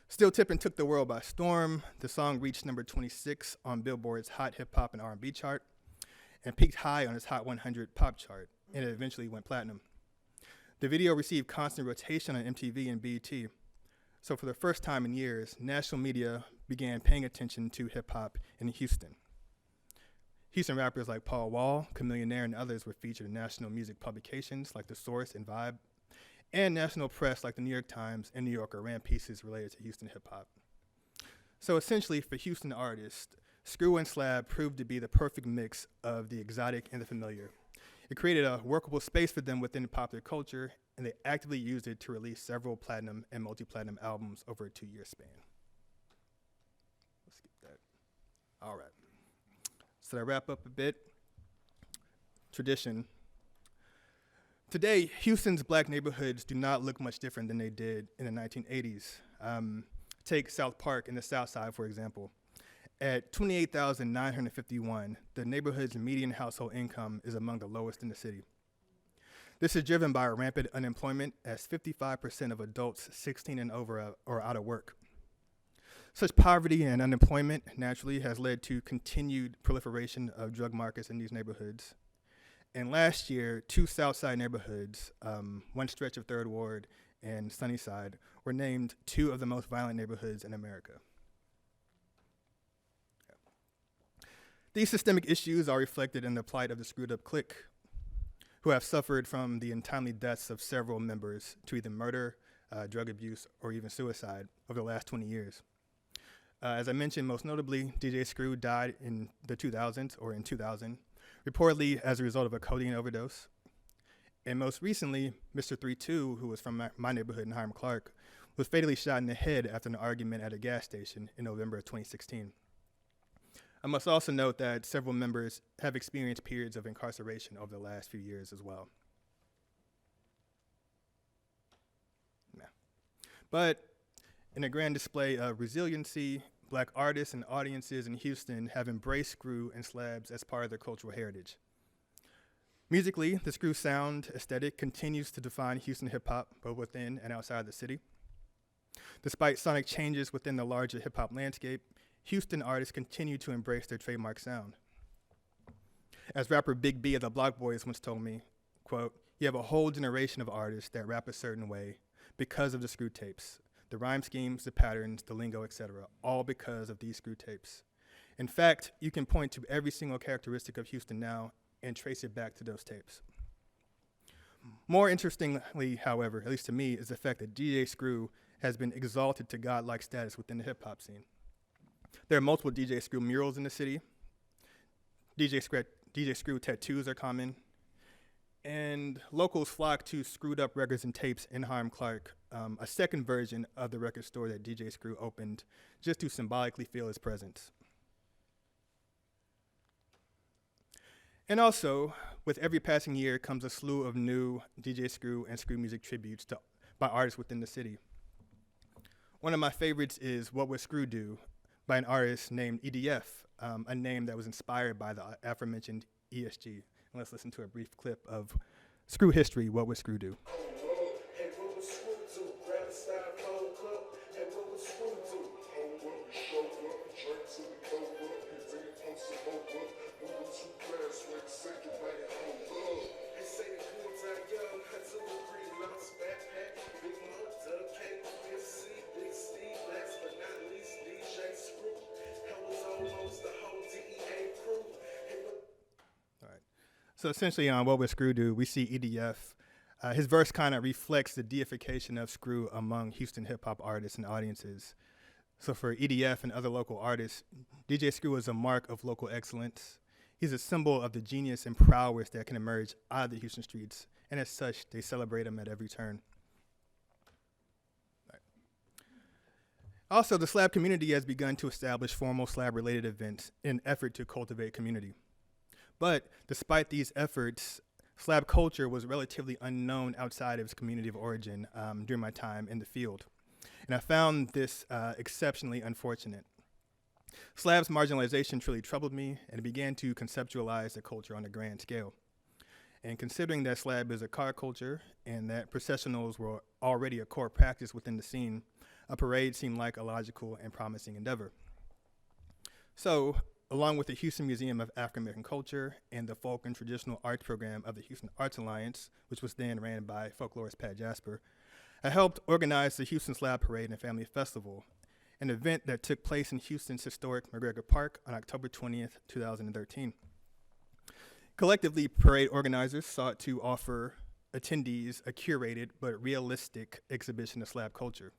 [SPEAKER 2] Still Tippin' took the world by storm. The song reached number 26 on Billboard's Hot Hip Hop and R&B chart and peaked high on its Hot 100 pop chart, and it eventually went platinum. The video received constant rotation on MTV and BET. So for the first time in years, national media began paying attention to hip-hop in Houston. Houston rappers like Paul Wall, Chamillionaire, and others were featured in national music publications like The Source and Vibe, and national press like the New York Times and New Yorker ran pieces related to Houston hip-hop. So essentially, for Houston artists, screw and slab proved to be the perfect mix of the exotic and the familiar. It created a workable space for them within popular culture, and they actively used it to release several platinum and multi-platinum albums over a 2-year span. Let's skip that. All right. So to wrap up a bit, tradition. Today, Houston's black neighborhoods do not look much different than they did in the 1980s. Take South Park in the Southside, for example. At $28,951, the neighborhood's median household income is among the lowest in the city. This is driven by rampant unemployment, as 55% of adults 16 and over are out of work. Such poverty and unemployment naturally has led to continued proliferation of drug markets in these neighborhoods. And last year, 2 Southside neighborhoods, one stretch of 3rd Ward and Sunnyside, were named 2 of the most violent neighborhoods in America. These systemic issues are reflected in the plight of the screwed up clique, who have suffered from the untimely deaths of several members to either murder, drug abuse, or even suicide over the last 20 years. As I mentioned, most notably, DJ Screw died in the 2000s, or in 2000, reportedly as a result of a codeine overdose. And most recently, Mr. 32, who was from my neighborhood in Hiram Clark, was fatally shot in the head after an argument at a gas station in November of 2016. I must also note that several members have experienced periods of incarceration over the last few years as well. But in a grand display of resiliency, black artists and audiences in Houston have embraced screw and slabs as part of their cultural heritage. Musically, the screw sound aesthetic continues to define Houston hip-hop, both within and outside the city. Despite sonic changes within the larger hip-hop landscape, Houston artists continue to embrace their trademark sound. As rapper Big B of the Block Boys once told me, quote, "You have a whole generation of artists that rap a certain way because of the screw tapes, the rhyme schemes, the patterns, the lingo, etc., all because of these screw tapes. In fact, you can point to every single characteristic of Houston now and trace it back to those tapes. More interestingly, however, at least to me, is the fact that DJ Screw has been exalted to godlike status within the hip-hop scene. There are multiple DJ Screw murals in the city. DJ Screw tattoos are common. And locals flock to Screwed Up Records and Tapes in Hiram Clark, a second version of the record store that DJ Screw opened just to symbolically feel his presence. And also, with every passing year comes a slew of new DJ Screw and Screw music tributes by artists within the city. One of my favorites is What Would Screw Do by an artist named EDF, a name that was inspired by the aforementioned ESG. And let's listen to a brief clip of Screw history, What Would Screw Do?
[SPEAKER 3] Hey, what would Screw do? Grab a styrofoam cup. Hey, what would Screw do? Hold up, show up, drink to the cold up. His any post to hold up. Move two class, like say you might hold up. They say the cool time young, that's a green lost backpack. Big motor, KPFC, Big Steve, last but not least, DJ Screw. That was almost the whole DEA crew.
[SPEAKER 2] All right. So essentially on What Would Screw Do, we see EDF. His verse kind of reflects the deification of Screw among Houston hip-hop artists and audiences. So for EDF and other local artists, DJ Screw is a mark of local excellence. He's a symbol of the genius and prowess that can emerge out of the Houston streets, and as such, they celebrate him at every turn. All right. Also, the Slab community has begun to establish formal Slab-related events in an effort to cultivate community. But despite these efforts, Slab culture was relatively unknown outside of its community of origin during my time in the field. And I found this exceptionally unfortunate. Slab's marginalization truly troubled me, and began to conceptualize the culture on a grand scale. And considering that Slab is a car culture and that processionals were already a core practice within the scene, a parade seemed like a logical and promising endeavor. So, along with the Houston Museum of African American Culture and the Folk and Traditional Arts program of the Houston Arts Alliance, which was then ran by folklorist Pat Jasper, I helped organize the Houston Slab Parade and Family Festival, an event that took place in Houston's historic McGregor Park on October 20th, 2013. Collectively, parade organizers sought to offer attendees a curated but realistic exhibition of Slab culture.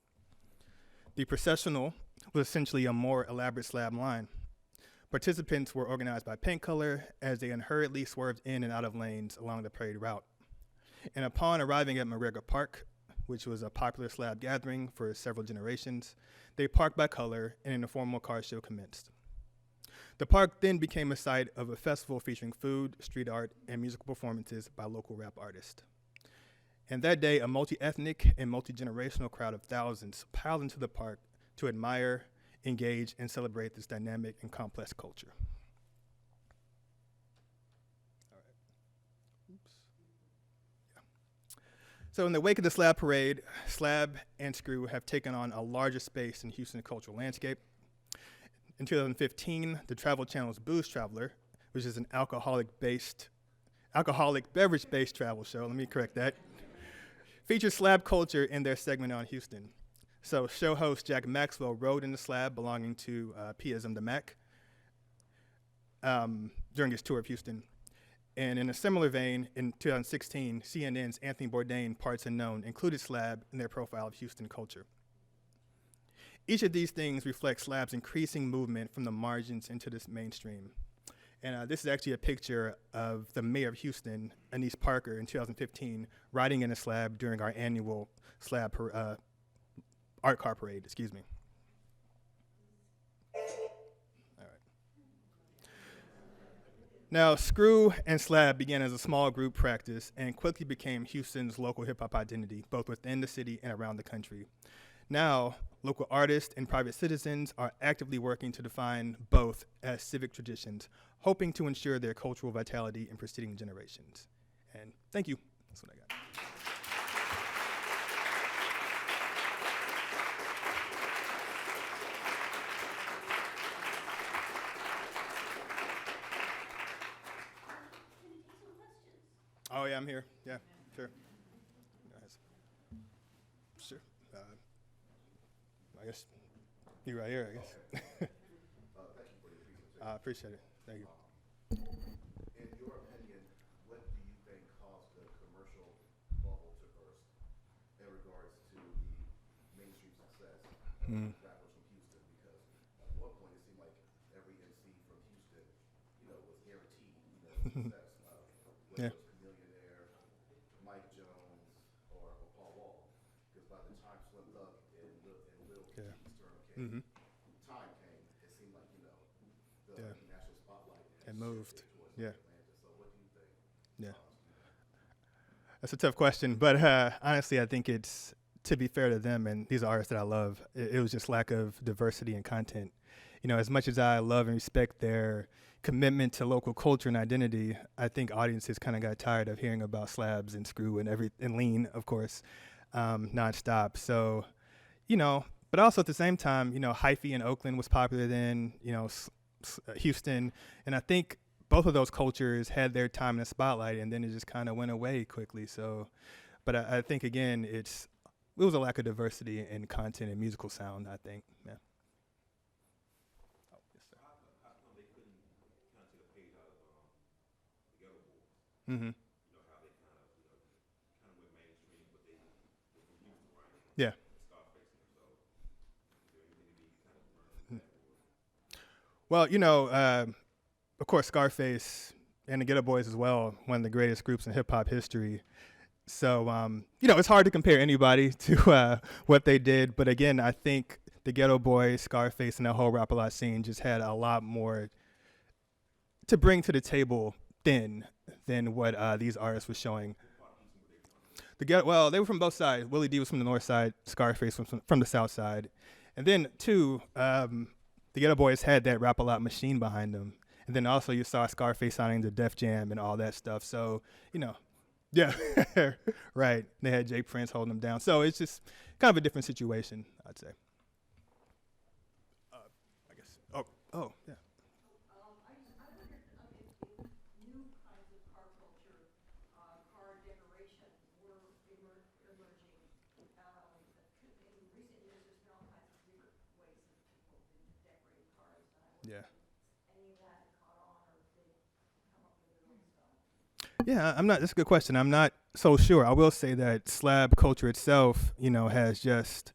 [SPEAKER 2] The processional was essentially a more elaborate Slab line. Participants were organized by paint color as they unhurriedly swerved in and out of lanes along the parade route. And upon arriving at McGregor Park, which was a popular Slab gathering for several generations, they parked by color and an informal car show commenced. The park then became a site of a festival featuring food, street art, and musical performances by local rap artists. And that day, a multi-ethnic and multi-generational crowd of thousands piled into the park to admire, engage, and celebrate this dynamic and complex culture. All right. Oops. Yeah. So in the wake of the Slab Parade, Slab and Screw have taken on a larger space in Houston's cultural landscape. In 2015, the Travel Channel's Booze Traveler, which is an alcoholic beverage-based travel show, let me correct that, featured Slab culture in their segment on Houston. So show host Jack Maxwell rode in the Slab belonging to Piism the Mac during his tour of Houston. And in a similar vein, in 2016, CNN's Anthony Bourdain, Parts Unknown, included Slab in their profile of Houston culture. Each of these things reflects Slab's increasing movement from the margins into this mainstream. And this is actually a picture of the mayor of Houston, Anise Parker, in 2015, riding in a Slab during our annual Slab art car parade, excuse me. All right. Now, Screw and Slab began as a small group practice and quickly became Houston's local hip-hop identity, both within the city and around the country. Now, local artists and private citizens are actively working to define both as civic traditions, hoping to ensure their cultural vitality in preceding generations. And thank you. That's what I got. Oh, yeah, I'm here. Yeah, sure. Guys. Sure. I guess you're right here, I guess.
[SPEAKER 4] Thank you for your presentation.
[SPEAKER 2] I appreciate it. Thank you.
[SPEAKER 4] In your opinion, what do you think caused the commercial bubble to burst in regards to the mainstream success of rappers from Houston? Because at one point it seemed like every MC from Houston, was guaranteed, success. Whether
[SPEAKER 2] Yeah.
[SPEAKER 4] it was Millionaire, Mike Jones, or Paul Wall. Because by the time Slim Thug and Lil
[SPEAKER 2] Yeah.
[SPEAKER 4] Keith's turn came,
[SPEAKER 2] Mm-hmm.
[SPEAKER 4] time came, it seemed like, the
[SPEAKER 2] Yeah.
[SPEAKER 4] national spotlight
[SPEAKER 2] It moved.
[SPEAKER 4] shifted towards
[SPEAKER 2] Yeah.
[SPEAKER 4] Atlanta. So what do you think?
[SPEAKER 2] Yeah. That's a tough question, but honestly, I think it's, to be fair to them, and these are artists that I love, it was just lack of diversity in content. As much as I love and respect their commitment to local culture and identity, I think audiences kind of got tired of hearing about slabs and screw and lean, of course, nonstop. So, but also at the same time, hyphy in Oakland was popular then, Houston, and I think both of those cultures had their time in the spotlight, and then it just kind of went away quickly. So, but I think again, it was a lack of diversity in content and musical sound, I think. Yeah. Oh, yes, sir.
[SPEAKER 5] How come they couldn't kind of take a page out of the Ghetto Boys?
[SPEAKER 2] Mm-hmm.
[SPEAKER 5] How they kind of went mainstream, but they're from Houston, right?
[SPEAKER 2] Yeah.
[SPEAKER 5] Scarface and themselves. Is there anything to be kind of learned from that?
[SPEAKER 2] Well, of course, Scarface and the Ghetto Boys as well, one of the greatest groups in hip hop history. So, it's hard to compare anybody to what they did. But again, I think the Ghetto Boys, Scarface, and the whole Rap-A-Lot scene just had a lot more to bring to the table than what these artists were showing. They were from both sides. Willie D was from the north side, Scarface was from the south side. And then, too, the Ghetto Boys had that Rap-A-Lot machine behind them. And then also you saw Scarface signing to Def Jam and all that stuff. So, yeah, right. They had Jay Prince holding them down. So it's just kind of a different situation, I'd say. I guess. Oh, yeah.
[SPEAKER 6] I wondered if new kinds of car culture, car decoration were emerging. In recent years, there's been all kinds of different ways that people have been decorating cars. And I wondered
[SPEAKER 2] Yeah.
[SPEAKER 6] if any of that caught on or if they come up with their own stuff.
[SPEAKER 2] Yeah, that's a good question. I'm not so sure. I will say that slab culture itself, has just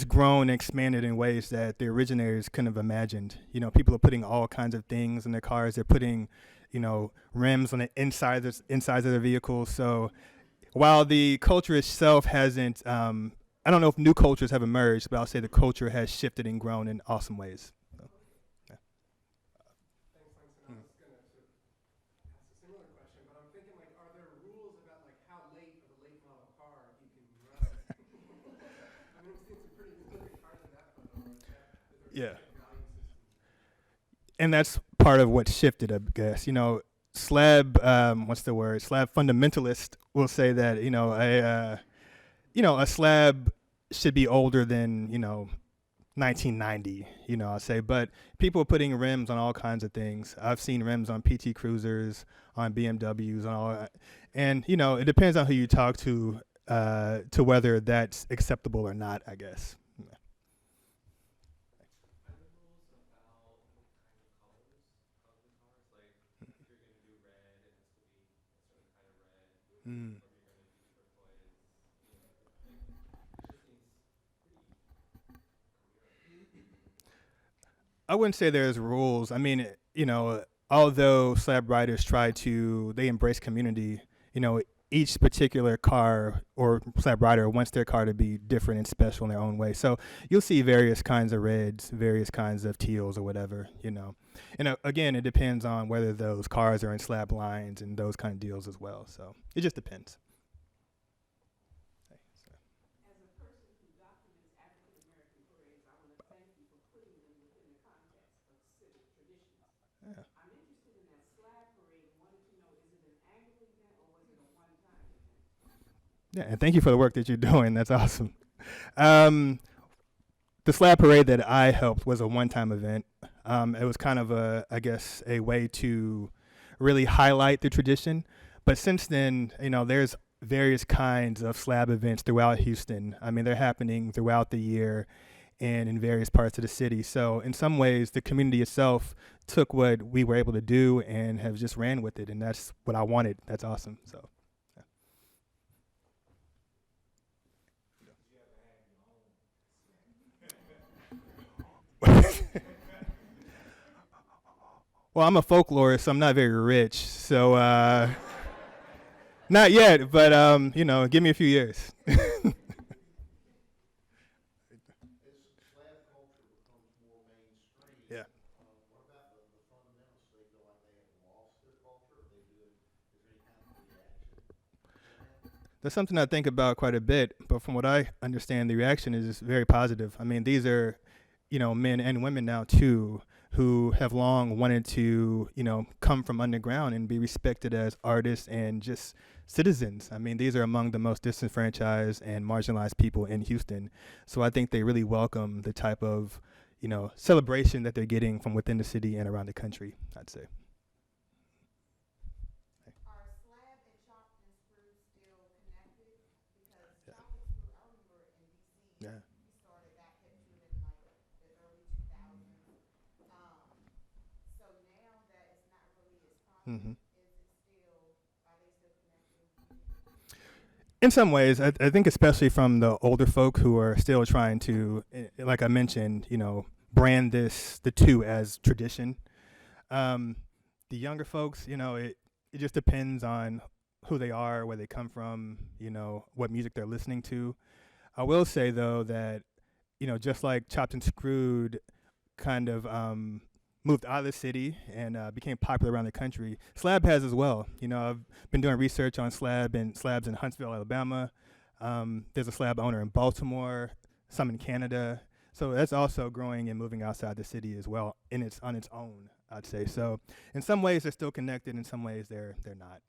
[SPEAKER 2] grown and expanded in ways that the originators couldn't have imagined. People are putting all kinds of things in their cars. They're putting, rims on the insides of their vehicles. So while the culture itself hasn't, I don't know if new cultures have emerged, but I'll say the culture has shifted and grown in awesome ways. So, yeah.
[SPEAKER 7] Thanks, Langston. I was going to ask a similar question, but I'm thinking, are there rules about, how late of a late model car you can run? I mean, we've seen some pretty specific cars in that photo.
[SPEAKER 2] Yeah.
[SPEAKER 7] Value systems.
[SPEAKER 2] And that's part of what shifted, I guess. Slab, Slab fundamentalist will say that, a slab should be older than, 1990, I'll say. But people are putting rims on all kinds of things. I've seen rims on PT Cruisers, on BMWs, on all that. And, it depends on who you talk to whether that's acceptable or not, I guess.
[SPEAKER 8] Are there rules about what kind of colors of the cars? Like, if you're going to do red, it has to be a certain kind of red.
[SPEAKER 2] Mm.
[SPEAKER 8] Or if you're going to do turquoise, it just seems pretty
[SPEAKER 2] I wouldn't say there's rules. I mean, although slab riders they embrace community, each particular car or slab rider wants their car to be different and special in their own way. So you'll see various kinds of reds, various kinds of teals or whatever, And again, it depends on whether those cars are in slab lines and those kind of deals as well. So it just depends.
[SPEAKER 6] As a person who documents African American parades, I want to thank you for putting them within the context of civic traditions.
[SPEAKER 2] Yeah.
[SPEAKER 6] I'm interested in that slab parade and wanted to know, is it an annual event or was it a one-time event?
[SPEAKER 2] Yeah, and thank you for the work that you're doing. That's awesome. The slab parade that I helped was a one-time event. It was kind of a way to really highlight the tradition. But since then, there's various kinds of slab events throughout Houston. I mean, they're happening throughout the year. and in various parts of the city. So in some ways, the community itself took what we were able to do and have just ran with it, and that's what I wanted. That's awesome. So. Well, I'm a folklorist, so I'm not very rich. So not yet, but you know, give me a few years.
[SPEAKER 4] As slab culture becomes more mainstream,
[SPEAKER 2] Yeah.
[SPEAKER 4] what about the fundamentalists? They feel like they have lost their culture. Are they doing, is there any kind of reaction to that?
[SPEAKER 2] That's something I think about quite a bit, but from what I understand, the reaction is very positive. I mean, these are, you know, men and women now too, who have long wanted to, you know, come from underground and be respected as artists and just citizens. I mean, these are among the most disenfranchised and marginalized people in Houston. So I think they really welcome the type of, you know, celebration that they're getting from within the city and around the country, I'd say.
[SPEAKER 9] Are Slab and Chopped and Screwed still connected? Because Chopped and Screwed, I remember in DC,
[SPEAKER 2] Yeah.
[SPEAKER 9] he started that hip tune in like the early 2000s. So now that it's not really as popular,
[SPEAKER 2] Mm-hmm.
[SPEAKER 9] is it still, are they still connected?
[SPEAKER 2] In some ways, I think especially from the older folk who are still trying to, like I mentioned, you know, brand the two as tradition. The younger folks, you know, it just depends on who they are, where they come from, you know, what music they're listening to. I will say, though, that, you know, just like Chopped and Screwed kind of moved out of the city and became popular around the country, Slab has as well. You know, I've been doing research on slabs in Huntsville, Alabama. There's a slab owner in Baltimore, some in Canada. So that's also growing and moving outside the city as well on its own, I'd say. So in some ways they're still connected, in some ways they're not.